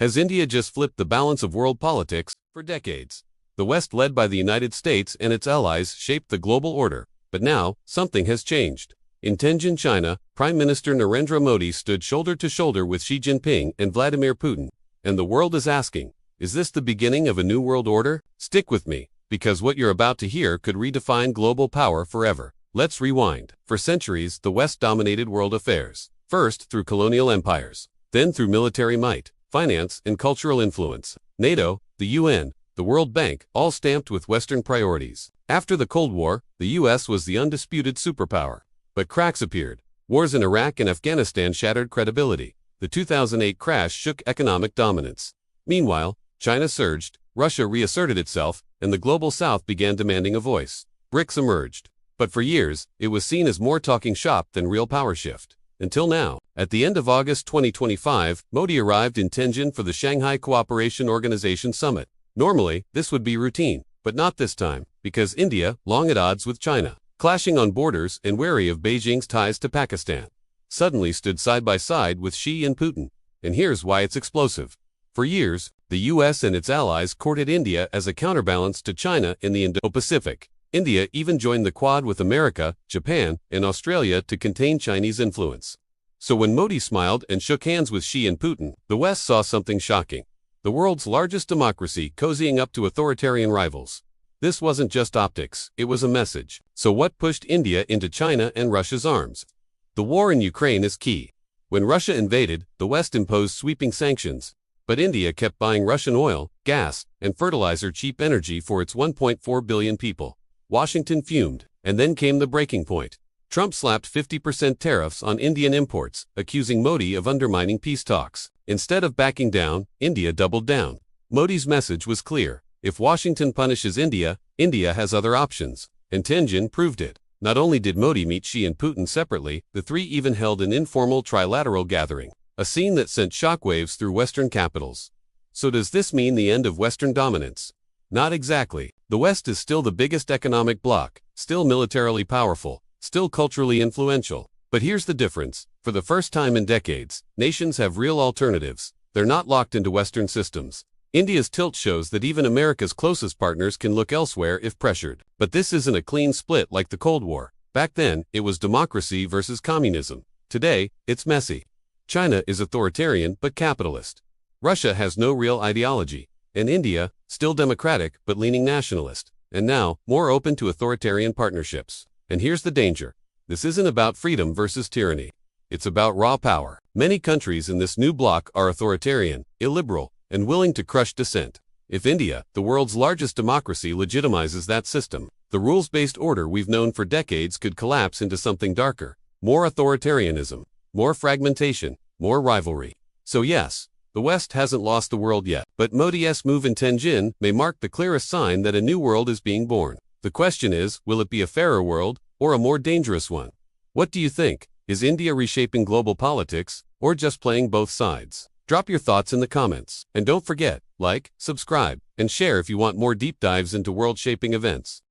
Has India just flipped the balance of world politics? For decades, the West, led by the United States and its allies, shaped the global order. But now, something has changed. In Tianjin, China, Prime Minister Narendra Modi stood shoulder to shoulder with Xi Jinping and Vladimir Putin. And the world is asking, is this the beginning of a new world order? Stick with me, because what you're about to hear could redefine global power forever. Let's rewind. For centuries, the West dominated world affairs. First, through colonial empires. Then through military might, finance, and cultural influence. NATO, the UN, the World Bank, all stamped with Western priorities. After the Cold War, the US was the undisputed superpower. But cracks appeared. Wars in Iraq and Afghanistan shattered credibility. The 2008 crash shook economic dominance. Meanwhile, China surged, Russia reasserted itself, and the global South began demanding a voice. BRICS emerged. But for years, it was seen as more talking shop than real power shift. Until now. At the end of August 2025, Modi arrived in Tianjin for the Shanghai Cooperation Organization summit. Normally, this would be routine, but not this time, because India, long at odds with China, clashing on borders and wary of Beijing's ties to Pakistan, suddenly stood side by side with Xi and Putin. And here's why it's explosive. For years, the US and its allies courted India as a counterbalance to China in the Indo-Pacific. India even joined the Quad with America, Japan, and Australia to contain Chinese influence. So when Modi smiled and shook hands with Xi and Putin, the West saw something shocking. The world's largest democracy cozying up to authoritarian rivals. This wasn't just optics, it was a message. So what pushed India into China and Russia's arms? The war in Ukraine is key. When Russia invaded, the West imposed sweeping sanctions. But India kept buying Russian oil, gas, and fertilizer, cheap energy for its 1.4 billion people. Washington fumed, and then came the breaking point. Trump slapped 50% tariffs on Indian imports, accusing Modi of undermining peace talks. Instead of backing down, India doubled down. Modi's message was clear. If Washington punishes India, India has other options. And Tianjin proved it. Not only did Modi meet Xi and Putin separately, the three even held an informal trilateral gathering. A scene that sent shockwaves through Western capitals. So does this mean the end of Western dominance? Not exactly. The West is still the biggest economic bloc, still militarily powerful, still culturally influential. But here's the difference. For the first time in decades, nations have real alternatives. They're not locked into Western systems. India's tilt shows that even America's closest partners can look elsewhere if pressured. But this isn't a clean split like the Cold War. Back then, it was democracy versus communism. Today, it's messy. China is authoritarian but capitalist. Russia has no real ideology. And India, still democratic but leaning nationalist. And now, more open to authoritarian partnerships. And here's the danger. This isn't about freedom versus tyranny. It's about raw power. Many countries in this new bloc are authoritarian, illiberal, and willing to crush dissent. If India, the world's largest democracy, legitimizes that system, the rules-based order we've known for decades could collapse into something darker. More authoritarianism, more fragmentation, more rivalry. So yes, the West hasn't lost the world yet, but Modi's move in Tianjin may mark the clearest sign that a new world is being born. The question is, will it be a fairer world, or a more dangerous one? What do you think? Is India reshaping global politics, or just playing both sides? Drop your thoughts in the comments. And don't forget, like, subscribe, and share if you want more deep dives into world-shaping events.